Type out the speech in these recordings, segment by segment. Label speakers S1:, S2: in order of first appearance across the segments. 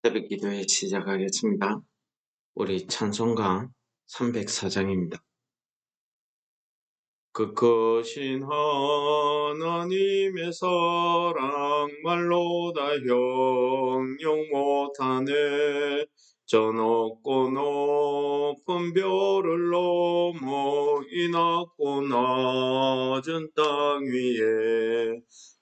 S1: 새벽 기도회 시작하겠습니다. 우리 찬송가 304장입니다. 그 크신 하나님의 사랑 말로 다 형용 못하네. 저 높고 높은 별을 넘어 이 낮고 낮은 땅 위에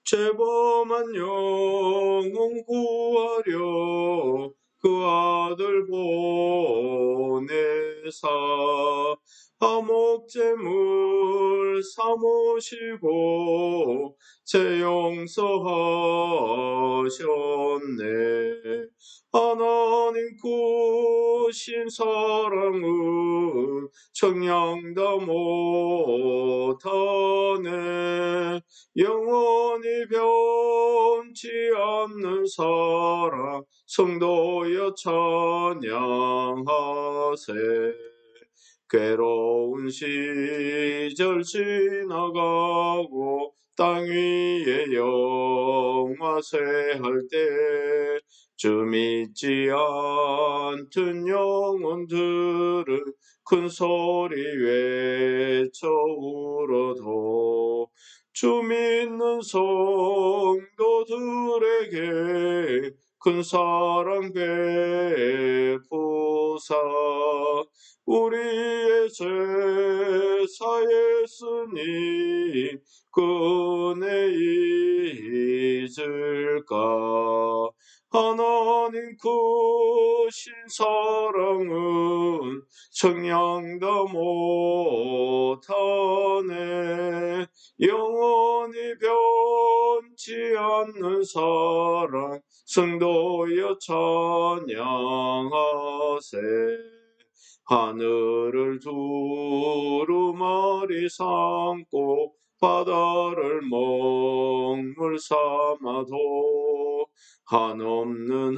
S1: 죄범한 영혼 구하려 그 아들 보내사 화목제물 삼으시고 제 용서하셨네. 하나님 크신 사랑은 청량다 못하네. 영원히 변치 않는 사랑 성도여 찬양하세. 괴로운 시절 지나가고 땅 위에 영화쇠할 때 주 믿지 않던 영혼들은 큰 소리 외쳐 울어도 주 믿는 성도들에게 큰 사랑 베푸사 우리의 죄 사했으니 그 은혜 잊을까. 하나님 크신 사랑은 청량다 못하네. 영원히 변치 않는 사랑 성도여 찬양하세. 하늘을 두루마리 삼고 바다를 먹물 삼아도 한없는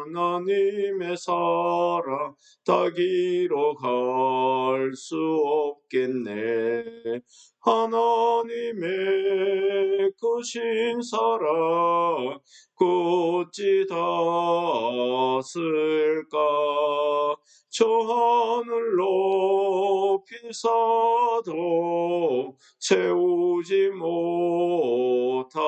S1: 하나님의 사랑 따기로 갈 수 없겠네. 하나님의 크신 사랑 그 어찌 닿았을까. 저 하늘 높이사도 채우지 못하리.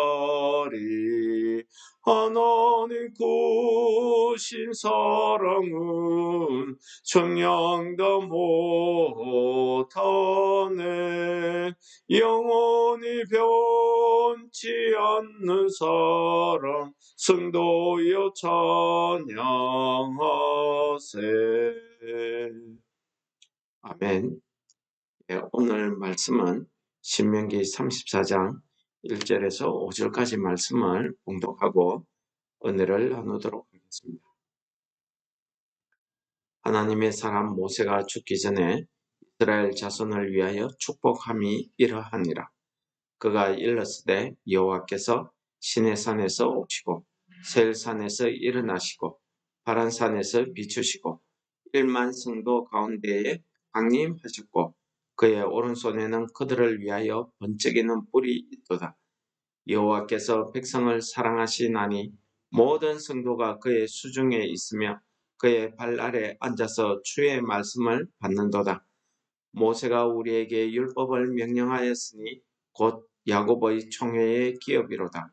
S1: 하나님 크신 사랑은 청량다 못하네. 영원히 변치 않는 사랑 성도여 찬양하세. 아멘. 오늘 말씀은 신명기 34장 1절에서 5절까지 말씀을 봉독하고 은혜를 나누도록 하겠습니다. 하나님의 사람 모세가 죽기 전에 이스라엘 자손을 위하여 축복함이 이러하니라. 그가 일렀으되 여호와께서 시내산에서 오시고 세일산에서 일어나시고 바란산에서 비추시고 1만 성도 가운데에 강림하셨고 그의 오른손에는 그들을 위하여 번쩍이는 뿔이 있도다. 여호와께서 백성을 사랑하시나니 모든 성도가 그의 수중에 있으며 그의 발 아래 앉아서 주의 말씀을 받는도다. 모세가 우리에게 율법을 명령하였으니 곧 야곱의 총회의 기업이로다.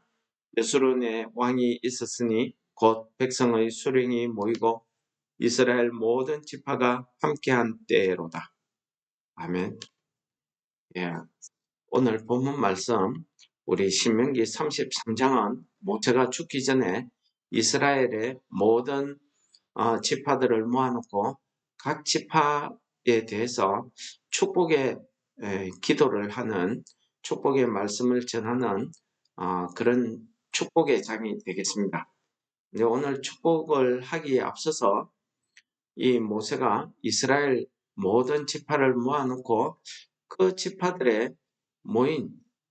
S1: 예수론에 왕이 있었으니 곧 백성의 수령이 모이고 이스라엘 모든 지파가 함께한 때로다. 아멘. 오늘 본문 말씀 우리 신명기 33장은 모세가 죽기 전에 이스라엘의 모든 지파들을 모아놓고 각 지파에 대해서 축복의 기도를 하는 축복의 말씀을 전하는 그런 축복의 장이 되겠습니다. 근데 오늘 축복을 하기에 앞서서 이 모세가 이스라엘 모든 지파를 모아놓고 그 지파들의 모인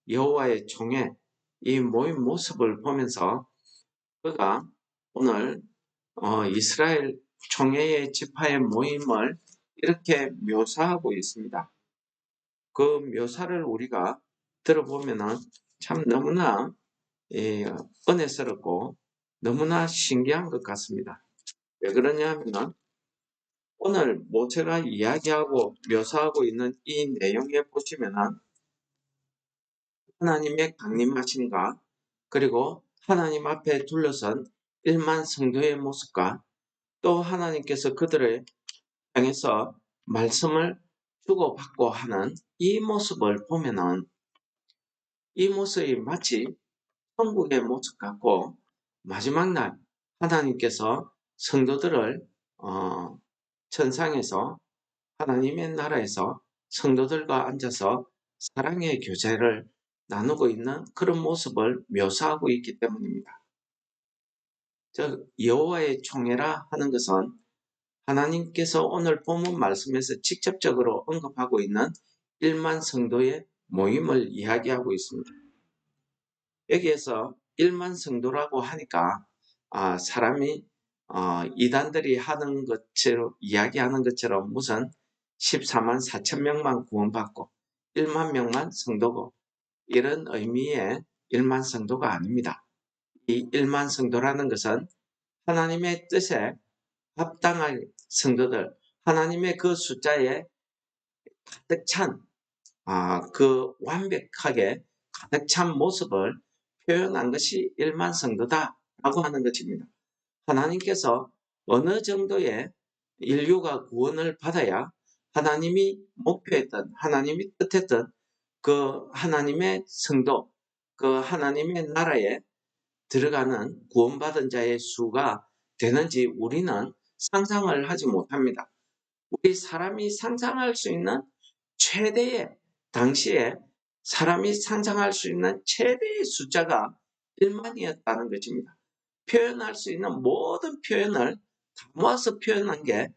S1: 여호와의 총회 이 모인 모습을 보면서 그가 오늘 이스라엘 총회의 지파의 모임을 이렇게 묘사하고 있습니다. 그 묘사를 우리가 들어보면은 참 너무나 은혜스럽고 너무나 신기한 것 같습니다. 왜 그러냐 하면 오늘 모세가 이야기하고 묘사하고 있는 이 내용에 보시면은 하나님의 강림하심과 그리고 하나님 앞에 둘러선 1만 성도의 모습과 또 하나님께서 그들을 향해서 말씀을 주고받고 하는 이 모습을 보면은 이 모습이 마치 천국의 모습 같고 마지막 날 하나님께서 성도들을 천상에서 하나님의 나라에서 성도들과 앉아서 사랑의 교제를 나누고 있는 그런 모습을 묘사하고 있기 때문입니다. 즉 여호와의 총회라 하는 것은 하나님께서 오늘 본문 말씀에서 직접적으로 언급하고 있는 1만 성도의 모임을 이야기하고 있습니다. 여기에서 1만 성도라고 하니까 사람이 이단들이 하는 것처럼 이야기하는 것처럼 무슨 14만 4천 명만 구원받고 1만 명만 성도고 이런 의미의 1만 성도가 아닙니다. 이 1만 성도라는 것은 하나님의 뜻에 합당할 성도들, 하나님의 그 숫자에 가득 찬, 그 완벽하게 가득 찬 모습을 표현한 것이 1만 성도다라고 하는 것입니다. 하나님께서 어느 정도의 인류가 구원을 받아야 하나님이 목표했던, 하나님이 뜻했던 그 하나님의 성도, 그 하나님의 나라에 들어가는 구원받은 자의 수가 되는지 우리는 상상을 하지 못합니다. 우리 사람이 상상할 수 있는 최대의, 당시에 사람이 상상할 수 있는 최대의 숫자가 1만이었다는 것입니다. 표현할 수 있는 모든 표현을 다 모아서 표현한 게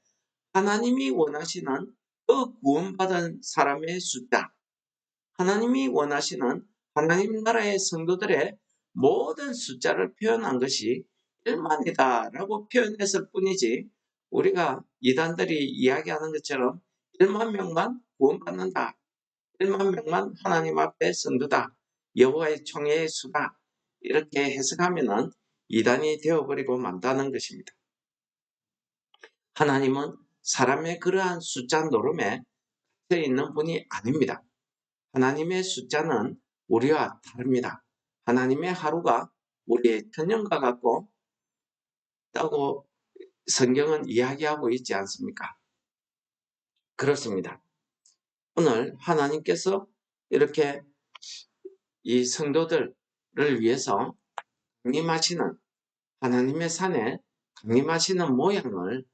S1: 하나님이 원하시는 그 구원받은 사람의 숫자, 하나님이 원하시는 하나님 나라의 성도들의 모든 숫자를 표현한 것이 1만이다라고 표현했을 뿐이지 우리가 이단들이 이야기하는 것처럼 1만 명만 구원받는다. 1만 명만 하나님 앞에 성도다. 여호와의 총회의 수다. 이렇게 해석하면은 이단이 되어버리고 만다는 것입니다. 하나님은 사람의 그러한 숫자 노름에 갇혀 있는 분이 아닙니다. 하나님의 숫자는 우리와 다릅니다. 하나님의 하루가 우리의 천년과 같다고 성경은 이야기하고 있지 않습니까? 그렇습니다. 오늘 하나님께서 이렇게 이 성도들을 위해서 강림하시는 하나님의 산에 강림하시는 모양을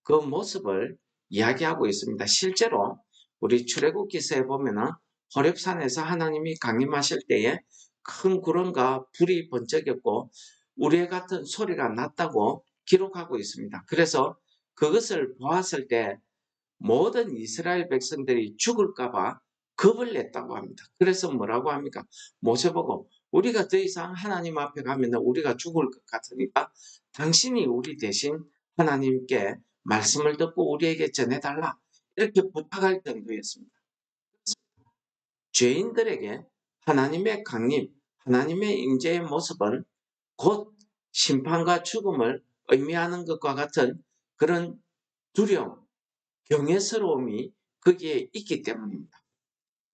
S1: 그 모습을 이야기하고 있습니다. 실제로 우리 출애굽기서에 보면은 호렙산에서 하나님이 강림하실 때에 큰 구름과 불이 번쩍였고 우레 같은 소리가 났다고 기록하고 있습니다. 그래서 그것을 보았을 때 모든 이스라엘 백성들이 죽을까봐 겁을 냈다고 합니다. 그래서 뭐라고 합니까? 모세보고 우리가 더 이상 하나님 앞에 가면 우리가 죽을 것 같으니까 당신이 우리 대신 하나님께 말씀을 듣고 우리에게 전해달라. 이렇게 부탁할 정도였습니다. 죄인들에게 하나님의 강림, 하나님의 임재의 모습은 곧 심판과 죽음을 의미하는 것과 같은 그런 두려움, 경외스러움이 거기에 있기 때문입니다.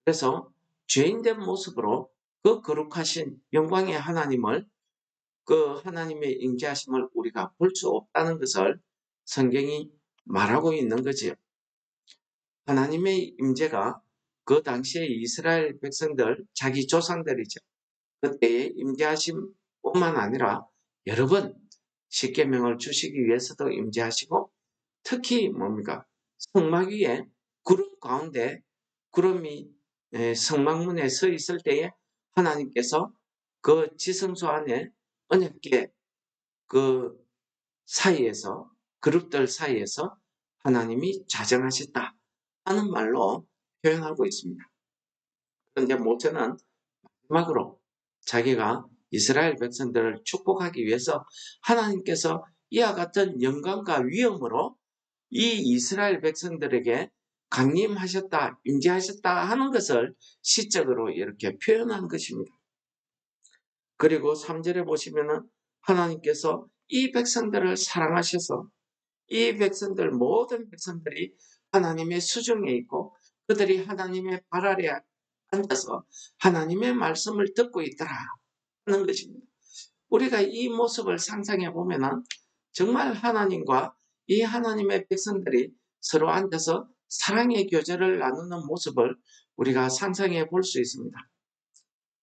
S1: 그래서 죄인된 모습으로 그 거룩하신 영광의 하나님을 그 하나님의 임재하심을 우리가 볼 수 없다는 것을 성경이 말하고 있는 거지요. 하나님의 임재가 그 당시에 이스라엘 백성들, 자기 조상들이죠. 그때의 임재하심뿐만 아니라 여러 번 십계명을 주시기 위해서도 임재하시고 특히 뭡니까? 성막 위에 구름 가운데 구름이 성막문에 서 있을 때에 하나님께서 그 지성소 안에 언약궤 그 사이에서 그룹들 사이에서 하나님이 자정하셨다 하는 말로 표현하고 있습니다. 그런데 모세는 마지막으로 자기가 이스라엘 백성들을 축복하기 위해서 하나님께서 이와 같은 영광과 위엄으로 이 이스라엘 백성들에게 강림하셨다, 임재하셨다 하는 것을 시적으로 이렇게 표현한 것입니다. 그리고 3절에 보시면은 하나님께서 이 백성들을 사랑하셔서 이 백성들 모든 백성들이 하나님의 수중에 있고 그들이 하나님의 발 아래 앉아서 하나님의 말씀을 듣고 있더라 하는 것입니다. 우리가 이 모습을 상상해 보면은 정말 하나님과 이 하나님의 백성들이 서로 앉아서 사랑의 교제를 나누는 모습을 우리가 상상해 볼 수 있습니다.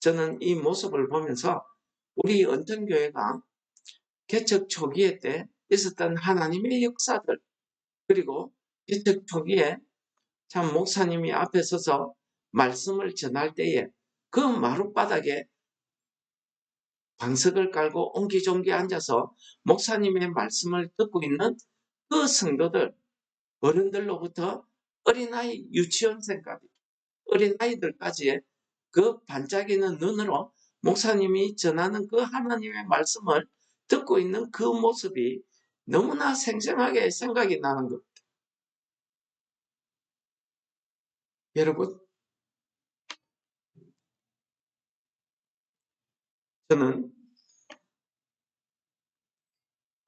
S1: 저는 이 모습을 보면서 우리 은전교회가 개척 초기에 때 있었던 하나님의 역사들, 그리고 개척 초기에 참 목사님이 앞에 서서 말씀을 전할 때에 그 마룻바닥에 방석을 깔고 옹기종기 앉아서 목사님의 말씀을 듣고 있는 그 성도들, 어른들로부터 어린아이 유치원생까지, 어린아이들까지의 그 반짝이는 눈으로 목사님이 전하는 그 하나님의 말씀을 듣고 있는 그 모습이 너무나 생생하게 생각이 나는 것. 여러분, 저는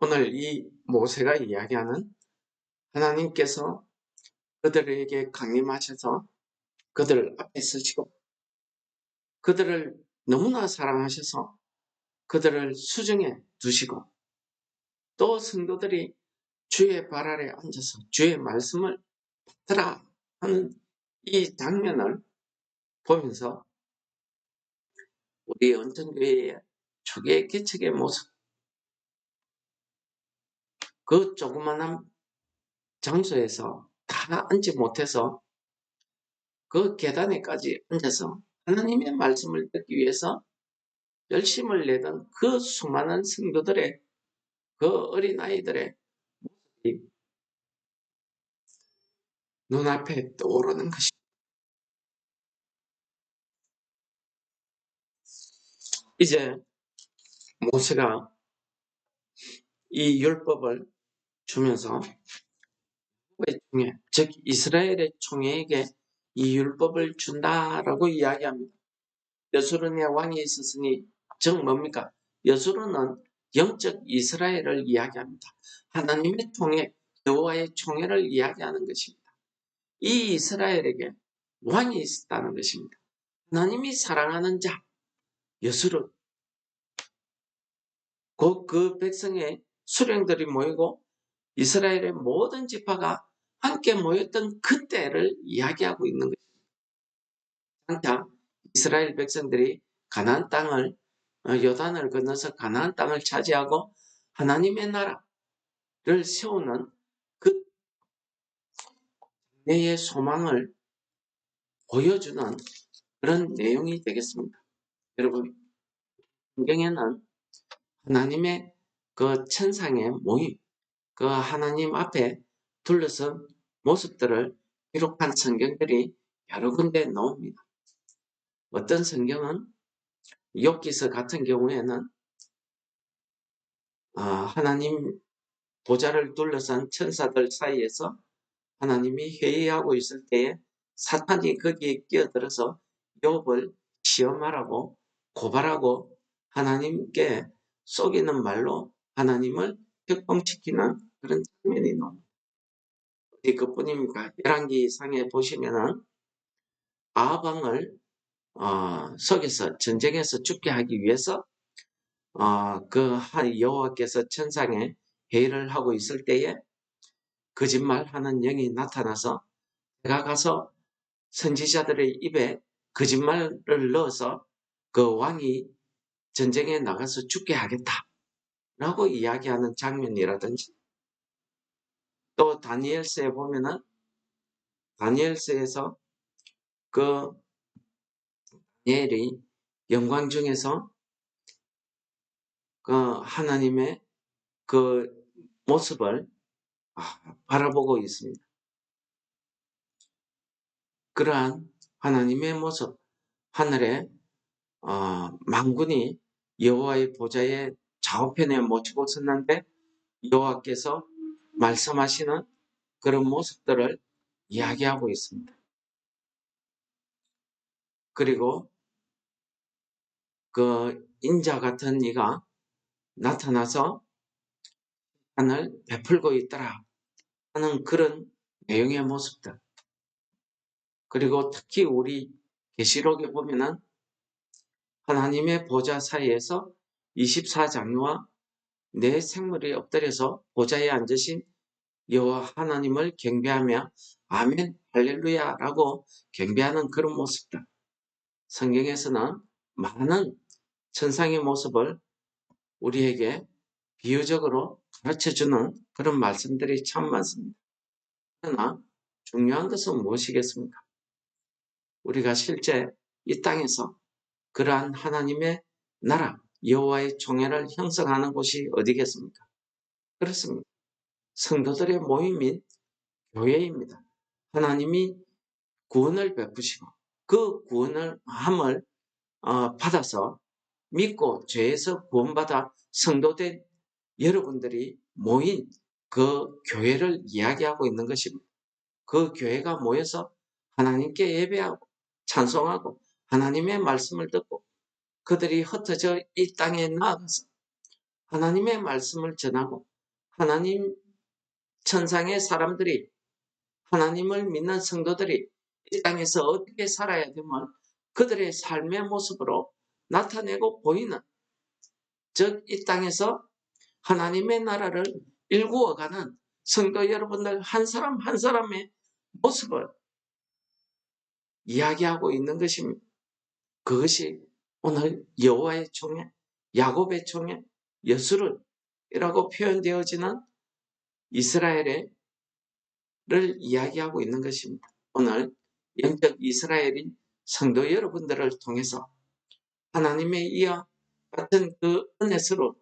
S1: 오늘 이 모세가 이야기하는 하나님께서 그들에게 강림하셔서 그들 앞에 서시고 그들을 너무나 사랑하셔서 그들을 수중에 두시고 또 성도들이 주의 발 아래 앉아서 주의 말씀을 받으라 하는 이 장면을 보면서 우리 은전교회의 초기 개척의 모습, 그 조그만한 장소에서 다 앉지 못해서 그 계단에까지 앉아서 하나님의 말씀을 듣기 위해서 열심을 내던 그 수많은 성도들의 그 어린아이들의 모습이 눈앞에 떠오르는 것입니다. 이제 모세가 이 율법을 주면서 총회, 즉 이스라엘의 총회에게 이 율법을 준다라고 이야기합니다. 여수론의 왕이 있었으니 즉 뭡니까? 여수론은 영적 이스라엘을 이야기합니다. 하나님의 총회, 여호와의 총회를 이야기하는 것입니다. 이 이스라엘에게 왕이 있었다는 것입니다. 하나님이 사랑하는 자, 여수론, 곧 그 백성의 수령들이 모이고 이스라엘의 모든 지파가 함께 모였던 그때를 이야기하고 있는 것입니다. 장차 이스라엘 백성들이 가나안 땅을 요단을 건너서 가나안 땅을 차지하고 하나님의 나라를 세우는 그 내의 소망을 보여주는 그런 내용이 되겠습니다. 여러분, 성경에는 하나님의 그 천상의 모임, 그 하나님 앞에 둘러선 모습들을 기록한 성경들이 여러 군데 나옵니다. 어떤 성경은 욥기서 같은 경우에는 하나님 보좌를 둘러싼 천사들 사이에서 하나님이 회의하고 있을 때에 사탄이 거기에 끼어들어서 욥을 시험하라고 고발하고 하나님께 속이는 말로 하나님을 격동시키는 그런 장면이 나옵니다. 그뿐입니까? 열왕기상에 보시면은 아합왕을 속여서 전쟁에서 죽게 하기 위해서 그 여호와께서 천상에 회의를 하고 있을 때에 거짓말하는 영이 나타나서 내가 가서 선지자들의 입에 거짓말을 넣어서 그 왕이 전쟁에 나가서 죽게 하겠다라고 이야기하는 장면이라든지, 또 다니엘서에 보면은 다니엘서에서 그 다니엘이 영광 중에서 그 하나님의 그 모습을 바라보고 있습니다. 그러한 하나님의 모습, 하늘에 만군이 여호와의 보좌의 좌우편에 모치고 섰는데 여호와께서 말씀하시는 그런 모습들을 이야기하고 있습니다. 그리고 그 인자 같은 이가 나타나서 하늘 베풀고 있더라 하는 그런 내용의 모습들. 그리고 특히 우리 계시록에 보면은 하나님의 보좌 사이에서 24장로와 네 생물이 엎드려서 보좌에 앉으신 여호와 하나님을 경배하며 아멘 할렐루야라고 경배하는 그런 모습들. 성경에서는 많은 천상의 모습을 우리에게 비유적으로 가르쳐주는 그런 말씀들이 참 많습니다. 그러나 중요한 것은 무엇이겠습니까? 우리가 실제 이 땅에서 그러한 하나님의 나라, 여호와의 총회를 형성하는 곳이 어디겠습니까? 그렇습니다. 성도들의 모임인 교회입니다. 하나님이 구원을 베푸시고 그 구원을 함을 받아서 믿고 죄에서 구원받아 성도된 여러분들이 모인 그 교회를 이야기하고 있는 것입니다. 그 교회가 모여서 하나님께 예배하고 찬송하고 하나님의 말씀을 듣고 그들이 흩어져 이 땅에 나아가서 하나님의 말씀을 전하고 하나님 천상의 사람들이 하나님을 믿는 성도들이 이 땅에서 어떻게 살아야 되면 그들의 삶의 모습으로 나타내고 보이는, 즉 이 땅에서 하나님의 나라를 일구어가는 성도 여러분들 한 사람 한 사람의 모습을 이야기하고 있는 것입니다. 그것이 오늘 여호와의 총회, 야곱의 총회, 여수르이라고 표현되어지는 이스라엘을 이야기하고 있는 것입니다. 오늘 영적 이스라엘인 성도 여러분들을 통해서 하나님의 이와 같은 그 은혜스러운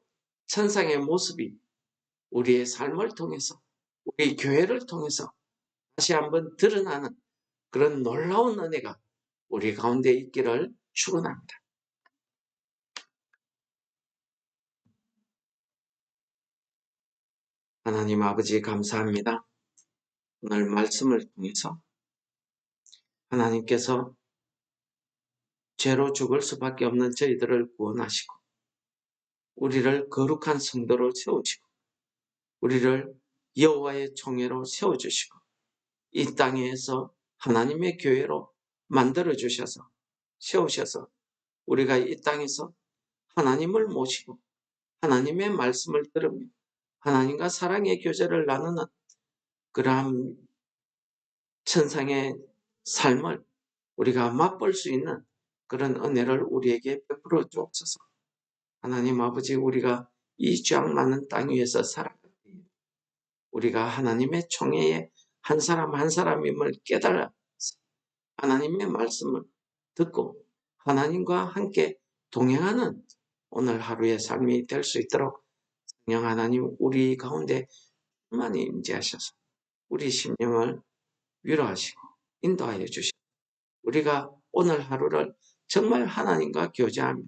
S1: 천상의 모습이 우리의 삶을 통해서 우리 교회를 통해서 다시 한번 드러나는 그런 놀라운 은혜가 우리 가운데 있기를 축원합니다. 하나님 아버지 감사합니다. 오늘 말씀을 통해서 하나님께서 죄로 죽을 수밖에 없는 저희들을 구원하시고 우리를 거룩한 성도로 세우시고 우리를 여호와의 총회로 세워주시고 이 땅에서 하나님의 교회로 만들어주셔서 세우셔서 우리가 이 땅에서 하나님을 모시고 하나님의 말씀을 들으며 하나님과 사랑의 교제를 나누는 그러한 천상의 삶을 우리가 맛볼 수 있는 그런 은혜를 우리에게 베풀어 주옵소서. 하나님 아버지, 우리가 이 죄악 많은 땅 위에서 살아갈 때 우리가 하나님의 총회에 한 사람 한 사람임을 깨달아 하나님의 말씀을 듣고 하나님과 함께 동행하는 오늘 하루의 삶이 될 수 있도록 성령 하나님 우리 가운데 많이 임재하셔서 우리 심령을 위로하시고 인도하여 주시고 우리가 오늘 하루를 정말 하나님과 교제하며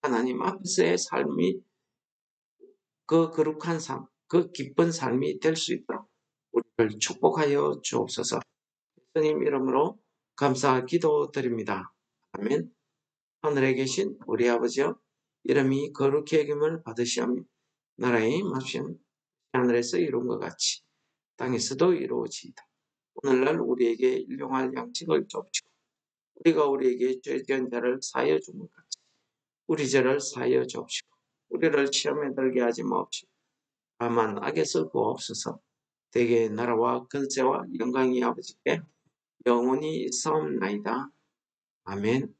S1: 하나님 앞에서의 삶이 그 거룩한 삶, 그 기쁜 삶이 될 수 있도록 우리를 축복하여 주옵소서. 예수님 이름으로 감사 기도드립니다. 아멘. 하늘에 계신 우리 아버지여, 이름이 거룩히 여김을 받으시오며 나라의 마시는 하늘에서 이룬 것 같이 땅에서도 이루어지이다. 오늘날 우리에게 일용할 양식을 주옵시고 우리가 우리에게 죄 지은 자를 사하여 준 것 같이 우리 죄를 사하여 주옵시고 우리를 시험에 들게 하지 마옵시고 다만 악에서 구하옵소서. 대개 나라와 권세와 영광이 아버지께 영원히 있사옵나이다. 아멘.